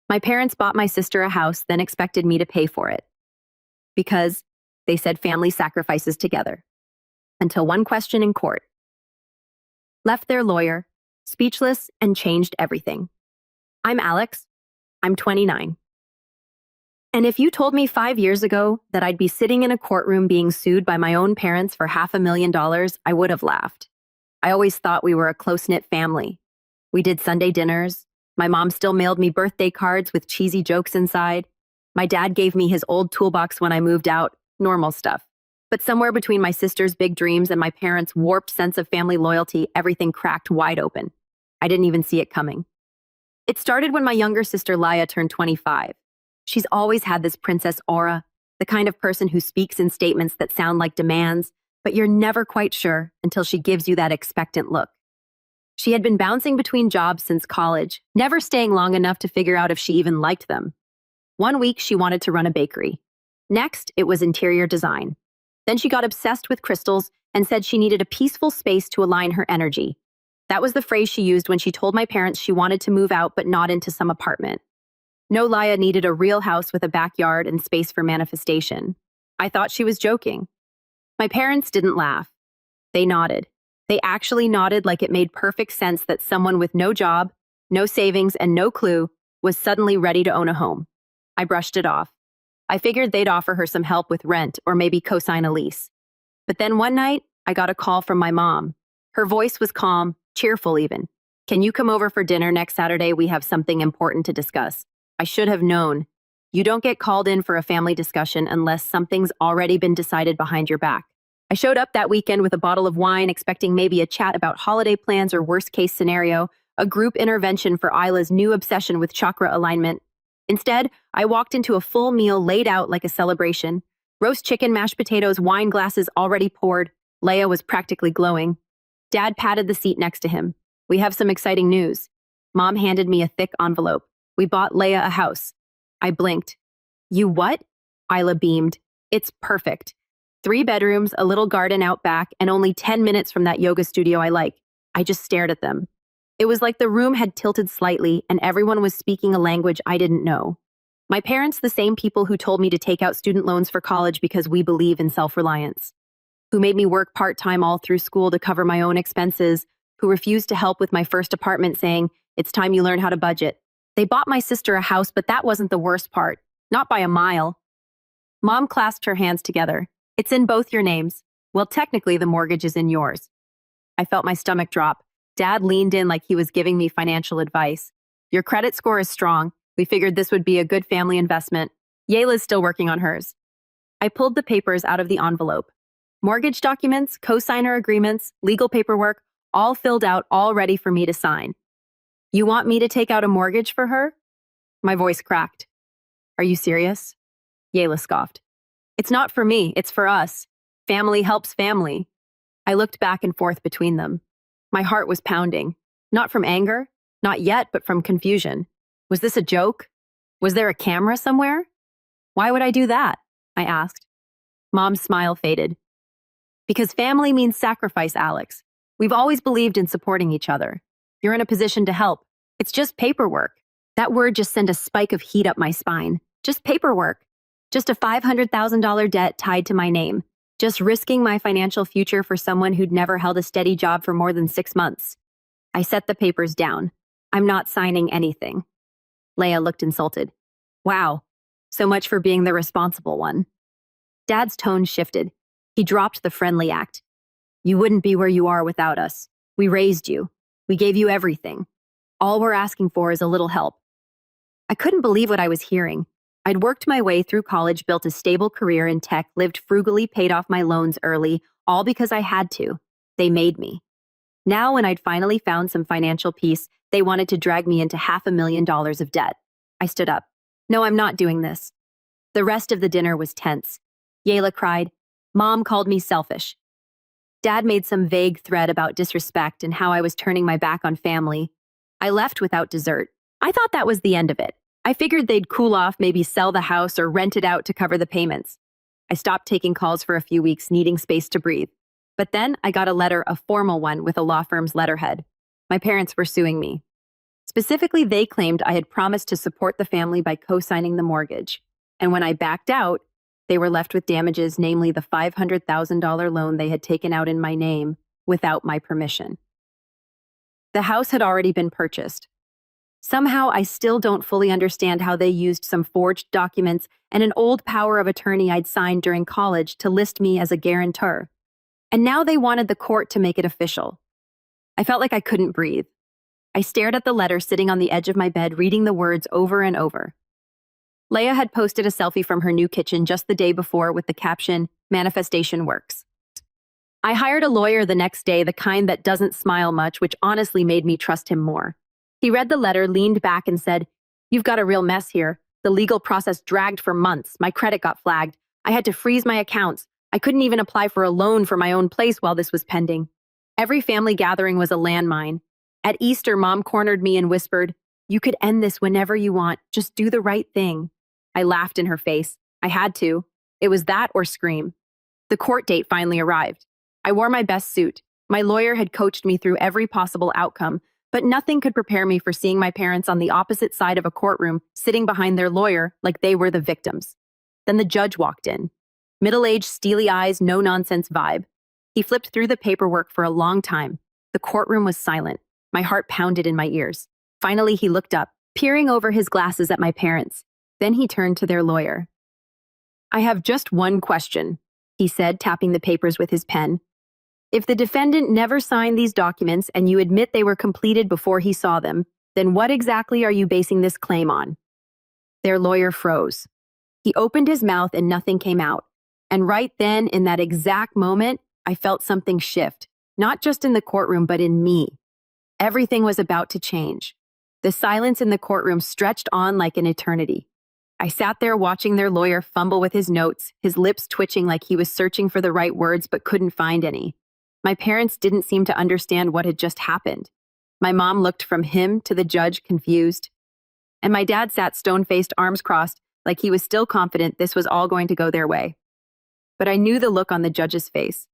My parents bought my sister a house, then expected me to pay for it. Because they said family sacrifices together. Until one question in court. Left their lawyer, speechless, and changed everything. I'm Alex. I'm 29. And if you told me 5 years ago that I'd be sitting in a courtroom being sued by my own parents for $500,000, I would have laughed. I always thought we were a close-knit family. We did Sunday dinners. My mom still mailed me birthday cards with cheesy jokes inside. My dad gave me his old toolbox when I moved out, normal stuff. But somewhere between my sister's big dreams and my parents' warped sense of family loyalty, everything cracked wide open. I didn't even see it coming. It started when my younger sister Laya turned 25. She's always had this princess aura, the kind of person who speaks in statements that sound like demands, but you're never quite sure until she gives you that expectant look. She had been bouncing between jobs since college, never staying long enough to figure out if she even liked them. One week, she wanted to run a bakery. Next, it was interior design. Then she got obsessed with crystals and said she needed a peaceful space to align her energy. That was the phrase she used when she told my parents she wanted to move out but not into some apartment. No, Laya needed a real house with a backyard and space for manifestation. I thought she was joking. My parents didn't laugh. They nodded. They actually nodded like it made perfect sense that someone with no job, no savings, and no clue was suddenly ready to own a home. I brushed it off. I figured they'd offer her some help with rent or maybe co-sign a lease. But then one night, I got a call from my mom. Her voice was calm, cheerful even. "Can you come over for dinner next Saturday? We have something important to discuss." I should have known. You don't get called in for a family discussion unless something's already been decided behind your back. I showed up that weekend with a bottle of wine, expecting maybe a chat about holiday plans or worst-case scenario, a group intervention for Isla's new obsession with chakra alignment. Instead, I walked into a full meal laid out like a celebration. Roast chicken, mashed potatoes, wine glasses already poured. Leia was practically glowing. Dad patted the seat next to him. "We have some exciting news." Mom handed me a thick envelope. "We bought Leia a house." I blinked. "You what?" Isla beamed. "It's perfect. 3 bedrooms, a little garden out back, and only 10 minutes from that yoga studio I like." I just stared at them. It was like the room had tilted slightly and everyone was speaking a language I didn't know. My parents, the same people who told me to take out student loans for college because we believe in self-reliance, who made me work part-time all through school to cover my own expenses, who refused to help with my first apartment saying, "It's time you learn how to budget." They bought my sister a house, but that wasn't the worst part. Not by a mile. Mom clasped her hands together. "It's in both your names. Well, technically, the mortgage is in yours." I felt my stomach drop. Dad leaned in like he was giving me financial advice. "Your credit score is strong. We figured this would be a good family investment. Yayla's still working on hers." I pulled the papers out of the envelope. Mortgage documents, co-signer agreements, legal paperwork, all filled out, all ready for me to sign. "You want me to take out a mortgage for her?" My voice cracked. "Are you serious?" Yayla scoffed. "It's not for me, it's for us. Family helps family." I looked back and forth between them. My heart was pounding. Not from anger, not yet, but from confusion. Was this a joke? Was there a camera somewhere? "Why would I do that?" I asked. Mom's smile faded. "Because family means sacrifice, Alex. We've always believed in supporting each other. You're in a position to help. It's just paperwork." That word just sent a spike of heat up my spine. Just paperwork. Just a $500,000 debt tied to my name. Just risking my financial future for someone who'd never held a steady job for more than 6 months. I set the papers down. "I'm not signing anything." Leia looked insulted. "Wow, so much for being the responsible one." Dad's tone shifted. He dropped the friendly act. "You wouldn't be where you are without us. We raised you. We gave you everything. All we're asking for is a little help." I couldn't believe what I was hearing. I'd worked my way through college, built a stable career in tech, lived frugally, paid off my loans early, all because I had to. They made me. Now, when I'd finally found some financial peace, they wanted to drag me into $500,000 of debt. I stood up. "No, I'm not doing this." The rest of the dinner was tense. Yayla cried. Mom called me selfish. Dad made some vague threat about disrespect and how I was turning my back on family. I left without dessert. I thought that was the end of it. I figured they'd cool off, maybe sell the house or rent it out to cover the payments. I stopped taking calls for a few weeks, needing space to breathe. But then I got a letter, a formal one with a law firm's letterhead. My parents were suing me. Specifically, they claimed I had promised to support the family by co-signing the mortgage. And when I backed out, they were left with damages, namely the $500,000 loan they had taken out in my name without my permission. The house had already been purchased. Somehow, I still don't fully understand how they used some forged documents and an old power of attorney I'd signed during college to list me as a guarantor. And now they wanted the court to make it official. I felt like I couldn't breathe. I stared at the letter sitting on the edge of my bed, reading the words over and over. Leia had posted a selfie from her new kitchen just the day before with the caption, "Manifestation works." I hired a lawyer the next day, the kind that doesn't smile much, which honestly made me trust him more. He read the letter, leaned back and said, "You've got a real mess here. The legal process dragged for months. My credit got flagged. I had to freeze my accounts. I couldn't even apply for a loan for my own place while this was pending. Every family gathering was a landmine. At Easter, Mom cornered me and whispered, 'You could end this whenever you want. Just do the right thing.' I laughed in her face. I had to. It was that or scream." The court date finally arrived. I wore my best suit. My lawyer had coached me through every possible outcome, but nothing could prepare me for seeing my parents on the opposite side of a courtroom, sitting behind their lawyer like they were the victims. Then the judge walked in. Middle-aged, steely eyes, no-nonsense vibe. He flipped through the paperwork for a long time. The courtroom was silent. My heart pounded in my ears. Finally, he looked up, peering over his glasses at my parents. Then he turned to their lawyer. "I have just one question," he said, tapping the papers with his pen. "If the defendant never signed these documents and you admit they were completed before he saw them, then what exactly are you basing this claim on?" Their lawyer froze. He opened his mouth and nothing came out. And right then, in that exact moment, I felt something shift, not just in the courtroom, but in me. Everything was about to change. The silence in the courtroom stretched on like an eternity. I sat there watching their lawyer fumble with his notes, his lips twitching like he was searching for the right words but couldn't find any. My parents didn't seem to understand what had just happened. My mom looked from him to the judge, confused. And my dad sat stone-faced, arms crossed, like he was still confident this was all going to go their way. But I knew the look on the judge's face.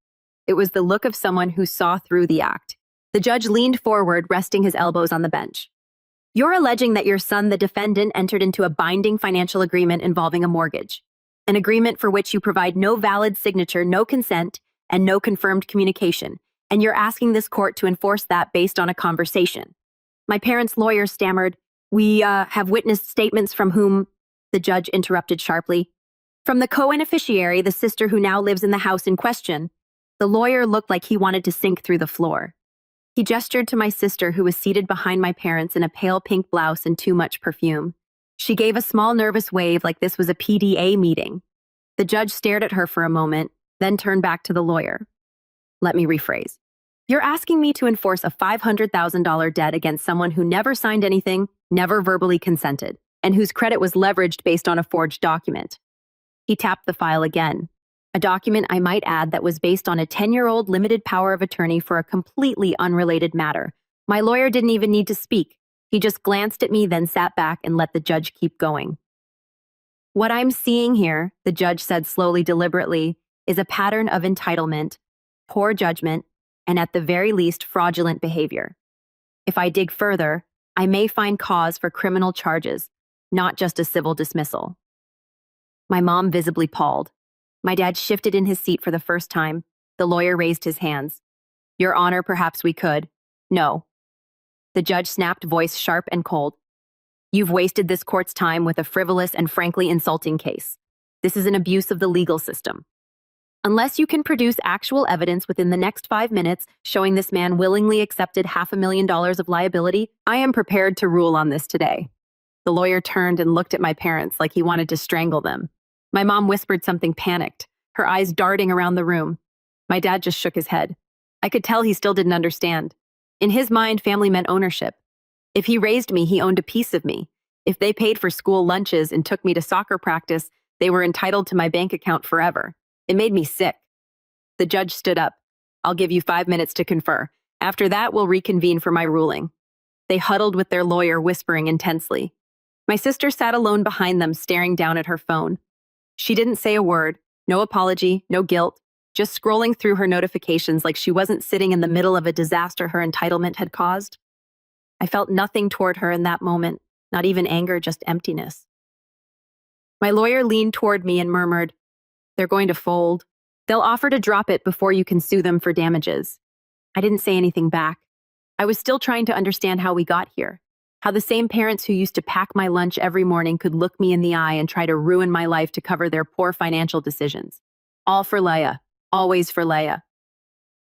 It was the look of someone who saw through the act. The judge leaned forward, resting his elbows on the bench. "You're alleging that your son, the defendant, entered into a binding financial agreement involving a mortgage, an agreement for which you provide no valid signature, no consent, and no confirmed communication, and you're asking this court to enforce that based on a conversation." My parents' lawyer stammered, "We have witnessed statements from whom?" The judge interrupted sharply. "From the co-beneficiary, the sister who now lives in the house in question." The lawyer looked like he wanted to sink through the floor. He gestured to my sister, who was seated behind my parents in a pale pink blouse and too much perfume. She gave a small nervous wave like this was a PDA meeting. The judge stared at her for a moment, then turned back to the lawyer. "Let me rephrase. You're asking me to enforce a $500,000 debt against someone who never signed anything, never verbally consented, and whose credit was leveraged based on a forged document." He tapped the file again. A document, I might add, that was based on a 10-year-old limited power of attorney for a completely unrelated matter. My lawyer didn't even need to speak. He just glanced at me, then sat back and let the judge keep going. "What I'm seeing here," the judge said slowly, deliberately, "is a pattern of entitlement, poor judgment, and at the very least, fraudulent behavior. If I dig further, I may find cause for criminal charges, not just a civil dismissal." My mom visibly palled. My dad shifted in his seat for the first time. The lawyer raised his hands. "Your Honor, perhaps we could." "No." The judge snapped, voice sharp and cold. "You've wasted this court's time with a frivolous and frankly insulting case. This is an abuse of the legal system. Unless you can produce actual evidence within the next 5 minutes showing this man willingly accepted $500,000 of liability, I am prepared to rule on this today." The lawyer turned and looked at my parents like he wanted to strangle them. My mom whispered something panicked, her eyes darting around the room. My dad just shook his head. I could tell he still didn't understand. In his mind, family meant ownership. If he raised me, he owned a piece of me. If they paid for school lunches and took me to soccer practice, they were entitled to my bank account forever. It made me sick. The judge stood up. "I'll give you 5 minutes to confer. After that, we'll reconvene for my ruling." They huddled with their lawyer, whispering intensely. My sister sat alone behind them, staring down at her phone. She didn't say a word, no apology, no guilt, just scrolling through her notifications like she wasn't sitting in the middle of a disaster her entitlement had caused. I I felt nothing toward her in that moment, not even anger, just emptiness. My lawyer leaned toward me and murmured, "They're going to fold. They'll offer to drop it before you can sue them for damages." I didn't say anything back. I was still trying to understand how we got here, how the same parents who used to pack my lunch every morning could look me in the eye and try to ruin my life to cover their poor financial decisions. All for Leia, always for Leia.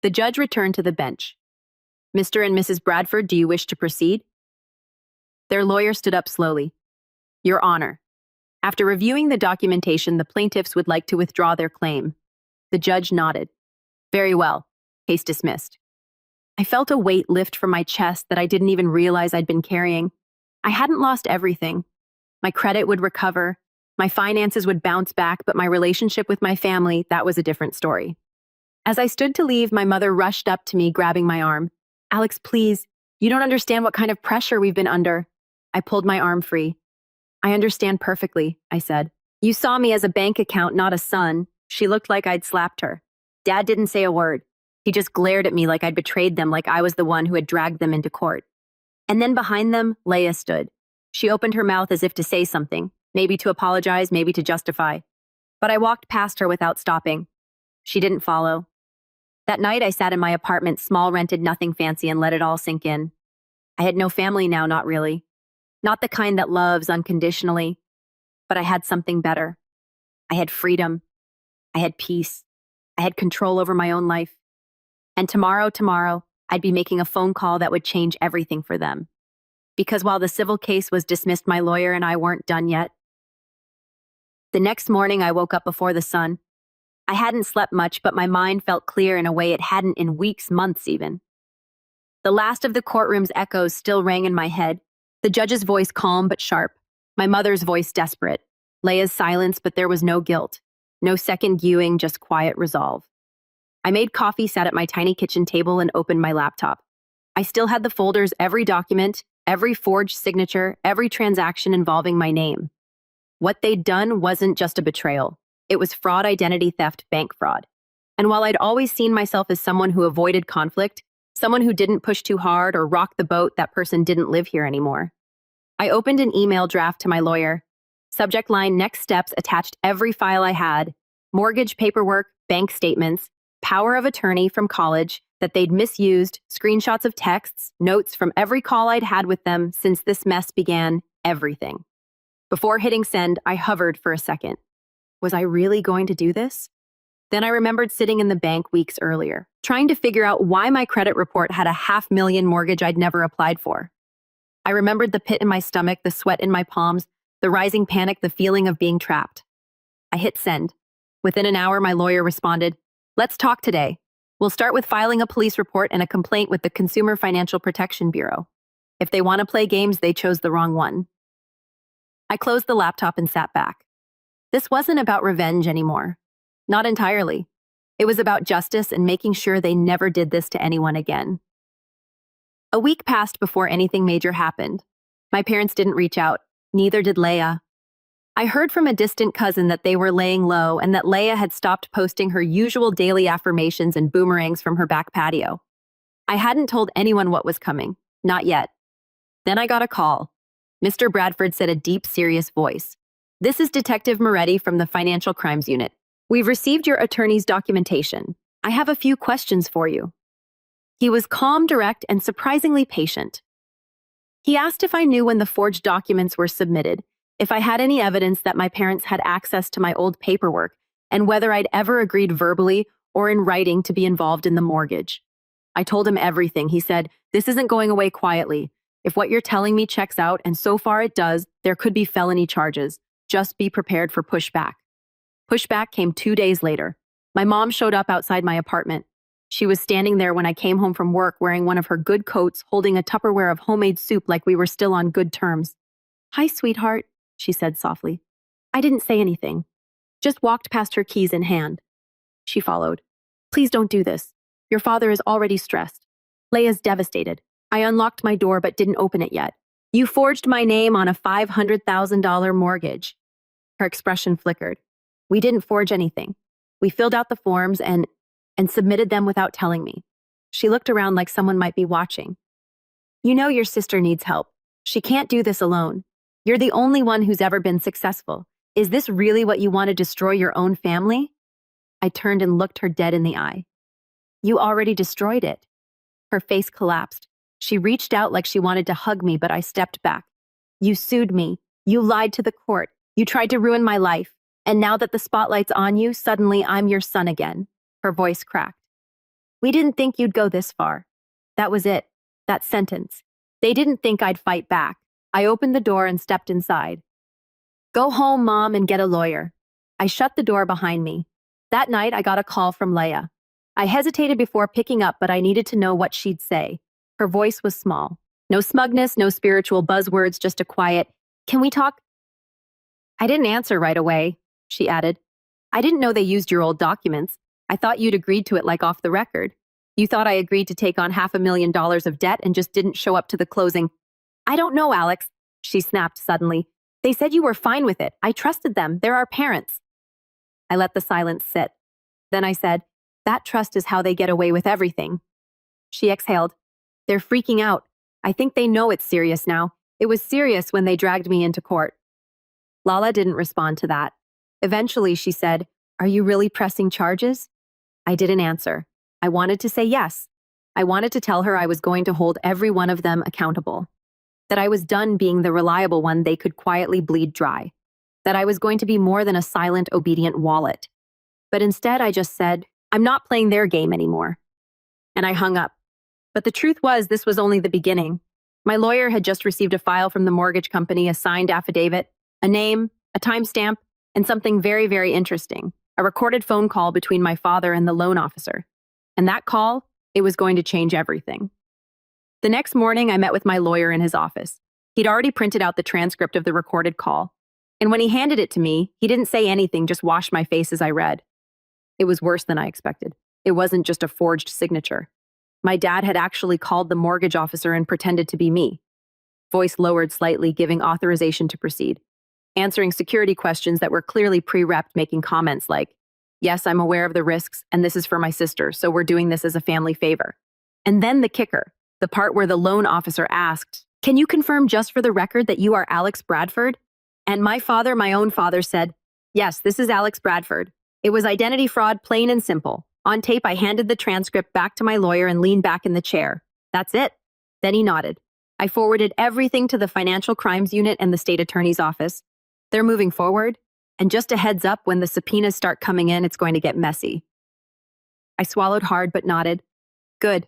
The judge returned to the bench. "Mr. and Mrs. Bradford, do you wish to proceed?" Their lawyer stood up slowly. "Your Honor, after reviewing the documentation, the plaintiffs would like to withdraw their claim." The judge nodded. "Very well. Case dismissed." I felt a weight lift from my chest that I didn't even realize I'd been carrying. I hadn't lost everything. My credit would recover, my finances would bounce back, but my relationship with my family, that was a different story. As I stood to leave, my mother rushed up to me, grabbing my arm. "Alex, please, you don't understand what kind of pressure we've been under." I pulled my arm free. "I understand perfectly," I said. "You saw me as a bank account, not a son." She looked like I'd slapped her. Dad didn't say a word. He just glared at me like I'd betrayed them, like I was the one who had dragged them into court. And then behind them, Leia stood. She opened her mouth as if to say something, maybe to apologize, maybe to justify. But I walked past her without stopping. She didn't follow. That night, I sat in my apartment, small, rented, nothing fancy, and let it all sink in. I had no family now, not really. Not the kind that loves unconditionally. But I had something better. I had freedom. I had peace. I had control over my own life. And tomorrow, I'd be making a phone call that would change everything for them. Because while the civil case was dismissed, my lawyer and I weren't done yet. The next morning, I woke up before the sun. I hadn't slept much, but my mind felt clear in a way it hadn't in weeks, months even. The last of the courtroom's echoes still rang in my head, the judge's voice calm but sharp, my mother's voice desperate, Leia's silence, but there was no guilt, no second viewing, just quiet resolve. I made coffee, sat at my tiny kitchen table, and opened my laptop. I still had the folders, every document, every forged signature, every transaction involving my name. What they'd done wasn't just a betrayal. It was fraud, identity theft, bank fraud. And while I'd always seen myself as someone who avoided conflict, someone who didn't push too hard or rock the boat, that person didn't live here anymore. I opened an email draft to my lawyer. Subject line, next steps, attached every file I had, mortgage paperwork, bank statements, power of attorney from college that they'd misused, screenshots of texts, notes from every call I'd had with them since this mess began, everything. Before hitting send, I hovered for a second. Was I really going to do this? Then I remembered sitting in the bank weeks earlier, trying to figure out why my credit report had a $500,000 mortgage I'd never applied for. I remembered the pit in my stomach, the sweat in my palms, the rising panic, the feeling of being trapped. I hit send. Within an hour, my lawyer responded, "Let's talk today. We'll start with filing a police report and a complaint with the Consumer Financial Protection Bureau. If they want to play games, they chose the wrong one." I closed the laptop and sat back. This wasn't about revenge anymore. Not entirely. It was about justice and making sure they never did this to anyone again. A week passed before anything major happened. My parents didn't reach out. Neither did Leia. I heard from a distant cousin that they were laying low and that Leia had stopped posting her usual daily affirmations and boomerangs from her back patio. I hadn't told anyone what was coming. Not yet. Then I got a call. Mr. Bradford said, a deep, serious voice. "This is Detective Moretti from the Financial Crimes Unit. We've received your attorney's documentation. I have a few questions for you." He was calm, direct, and surprisingly patient. He asked if I knew when the forged documents were submitted, if I had any evidence that my parents had access to my old paperwork, and whether I'd ever agreed verbally or in writing to be involved in the mortgage. I told him everything. He said, "This isn't going away quietly. If what you're telling me checks out, and so far it does, there could be felony charges. Just be prepared for pushback." Pushback came 2 days later. My mom showed up outside my apartment. She was standing there when I came home from work wearing one of her good coats, holding a Tupperware of homemade soup like we were still on good terms. "Hi, sweetheart," she said softly. I didn't say anything. Just walked past her, keys in hand. She followed. "Please don't do this. Your father is already stressed. Leia's devastated. I unlocked my door but didn't open it yet. You forged my name on a $500,000 mortgage." Her expression flickered. "We didn't forge anything. We filled out the forms and submitted them without telling me." She looked around like someone might be watching. You know your sister needs help. She can't do this alone. You're the only one who's ever been successful. Is this really what you want to destroy your own family? I turned and looked her dead in the eye. You already destroyed it. Her face collapsed. She reached out like she wanted to hug me, but I stepped back. You sued me. You lied to the court. You tried to ruin my life. And now that the spotlight's on you, suddenly I'm your son again. Her voice cracked. We didn't think you'd go this far. That was it. That sentence. They didn't think I'd fight back. I opened the door and stepped inside. Go home, Mom, and get a lawyer. I shut the door behind me. That night, I got a call from Leia. I hesitated before picking up, but I needed to know what she'd say. Her voice was small. No smugness, no spiritual buzzwords, just a quiet, "Can we talk?" I didn't answer right away, she added. I didn't know they used your old documents. I thought you'd agreed to it like off the record. You thought I agreed to take on $500,000 of debt and just didn't show up to the closing. I don't know, Alex, she snapped suddenly. They said you were fine with it. I trusted them. They're our parents. I let the silence sit. Then I said, that trust is how they get away with everything. She exhaled. They're freaking out. I think they know it's serious now. It was serious when they dragged me into court. Lala didn't respond to that. Eventually, she said, Are you really pressing charges? I didn't answer. I wanted to say yes. I wanted to tell her I was going to hold every one of them accountable. That I was done being the reliable one they could quietly bleed dry. That I was going to be more than a silent, obedient wallet. But instead, I just said, I'm not playing their game anymore. And I hung up. But the truth was, this was only the beginning. My lawyer had just received a file from the mortgage company, a signed affidavit, a name, a timestamp, and something very, very interesting, a recorded phone call between my father and the loan officer. And that call, it was going to change everything. The next morning, I met with my lawyer in his office. He'd already printed out the transcript of the recorded call. And when he handed it to me, he didn't say anything, just washed my face as I read. It was worse than I expected. It wasn't just a forged signature. My dad had actually called the mortgage officer and pretended to be me. Voice lowered slightly, giving authorization to proceed. Answering security questions that were clearly pre-repped, making comments like, yes, I'm aware of the risks, and this is for my sister, so we're doing this as a family favor. And then the kicker, the part where the loan officer asked, can you confirm just for the record that you are Alex Bradford? And my father, my own father, said, yes, this is Alex Bradford. It was identity fraud, plain and simple. On tape, I handed the transcript back to my lawyer and leaned back in the chair. That's it. Then he nodded. I forwarded everything to the Financial Crimes Unit and the state attorney's office. They're moving forward. And just a heads up, when the subpoenas start coming in, it's going to get messy. I swallowed hard but nodded. Good.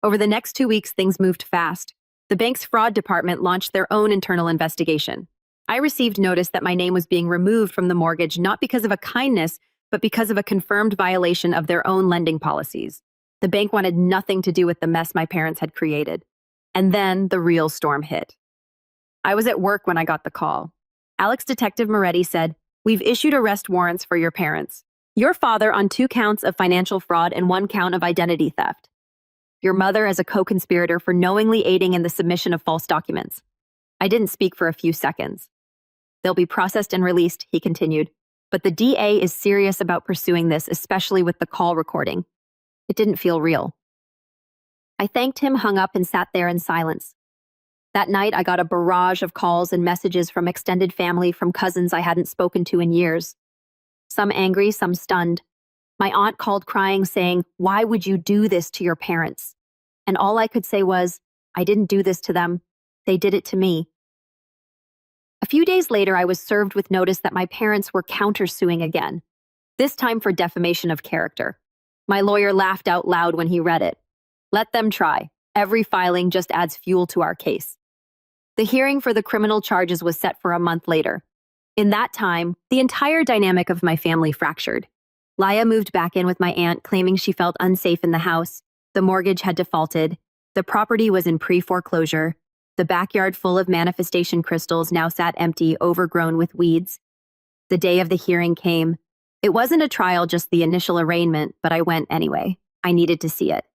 Over the next 2 weeks, things moved fast. The bank's fraud department launched their own internal investigation. I received notice that my name was being removed from the mortgage not because of a kindness, but because of a confirmed violation of their own lending policies. The bank wanted nothing to do with the mess my parents had created. And then the real storm hit. I was at work when I got the call. Alex Detective Moretti said, we've issued arrest warrants for your parents. Your father on 2 counts of financial fraud and 1 count of identity theft. Your mother as a co-conspirator for knowingly aiding in the submission of false documents. I didn't speak for a few seconds. They'll be processed and released, he continued. But the DA is serious about pursuing this, especially with the call recording. It didn't feel real. I thanked him, hung up, and sat there in silence. That night, I got a barrage of calls and messages from extended family, from cousins I hadn't spoken to in years. Some angry, some stunned. My aunt called crying, saying, why would you do this to your parents? And all I could say was, I didn't do this to them. They did it to me. A few days later, I was served with notice that my parents were countersuing again, this time for defamation of character. My lawyer laughed out loud when he read it. Let them try. Every filing just adds fuel to our case. The hearing for the criminal charges was set for a month later. In that time, the entire dynamic of my family fractured. Laya moved back in with my aunt, claiming she felt unsafe in the house. The mortgage had defaulted. The property was in pre-foreclosure. The backyard full of manifestation crystals now sat empty, overgrown with weeds. The day of the hearing came. It wasn't a trial, just the initial arraignment, but I went anyway. I needed to see it.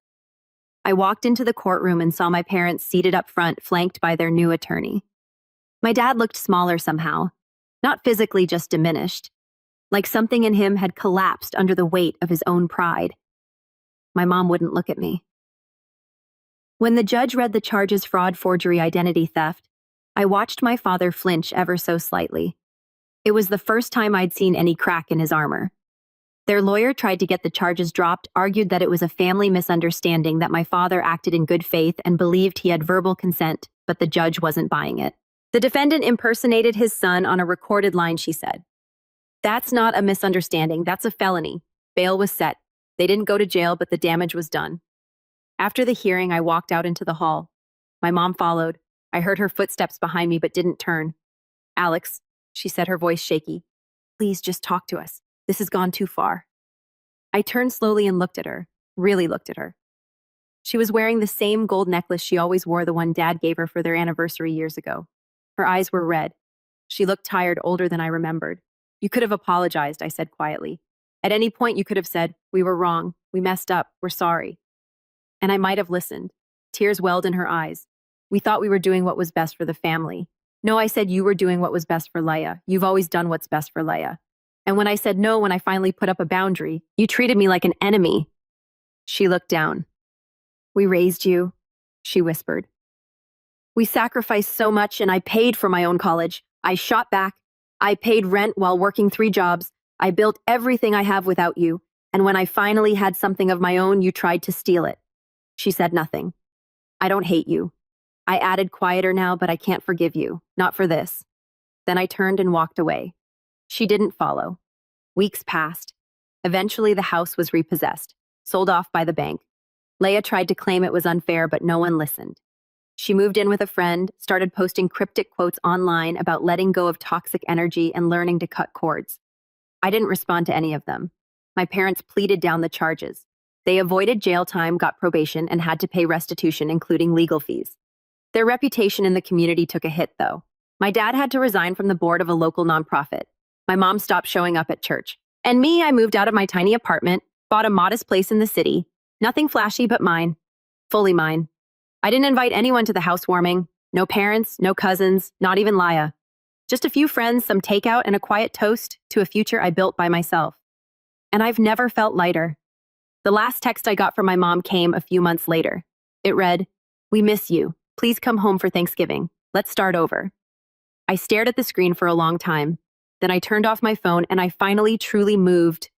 I walked into the courtroom and saw my parents seated up front, flanked by their new attorney. My dad looked smaller somehow, not physically, just diminished, like something in him had collapsed under the weight of his own pride. My mom wouldn't look at me. When the judge read the charges fraud, forgery, identity theft, I watched my father flinch ever so slightly. It was the first time I'd seen any crack in his armor. Their lawyer tried to get the charges dropped, argued that it was a family misunderstanding, that my father acted in good faith and believed he had verbal consent, but the judge wasn't buying it. The defendant impersonated his son on a recorded line, she said. That's not a misunderstanding, that's a felony. Bail was set. They didn't go to jail, but the damage was done. After the hearing, I walked out into the hall. My mom followed. I heard her footsteps behind me but didn't turn. Alex, she said, her voice shaky, please just talk to us. This has gone too far. I turned slowly and looked at her, really looked at her. She was wearing the same gold necklace she always wore, the one Dad gave her for their anniversary years ago. Her eyes were red. She looked tired, older than I remembered. You could have apologized, I said quietly. At any point you could have said, we were wrong, we messed up, we're sorry. And I might have listened. Tears welled in her eyes. We thought we were doing what was best for the family. No, I said you were doing what was best for Leia. You've always done what's best for Leia. And when I said no, when I finally put up a boundary, you treated me like an enemy. She looked down. We raised you, she whispered. We sacrificed so much, and I paid for my own college. I shot back. I paid rent while working 3 jobs. I built everything I have without you. And when I finally had something of my own, you tried to steal it. She said nothing. I don't hate you. I added, quieter now, but I can't forgive you. Not for this. Then I turned and walked away. She didn't follow. Weeks passed. Eventually, the house was repossessed, sold off by the bank. Leia tried to claim it was unfair, but no one listened. She moved in with a friend, started posting cryptic quotes online about letting go of toxic energy and learning to cut cords. I didn't respond to any of them. My parents pleaded down the charges. They avoided jail time, got probation, and had to pay restitution, including legal fees. Their reputation in the community took a hit, though. My dad had to resign from the board of a local nonprofit. My mom stopped showing up at church. And me, I moved out of my tiny apartment, bought a modest place in the city. Nothing flashy, but mine. Fully mine. I didn't invite anyone to the housewarming. No parents, no cousins, not even Leia. Just a few friends, some takeout, and a quiet toast to a future I built by myself. And I've never felt lighter. The last text I got from my mom came a few months later. It read, "We miss you. Please come home for Thanksgiving. Let's start over." I stared at the screen for a long time. Then I turned off my phone and I finally truly moved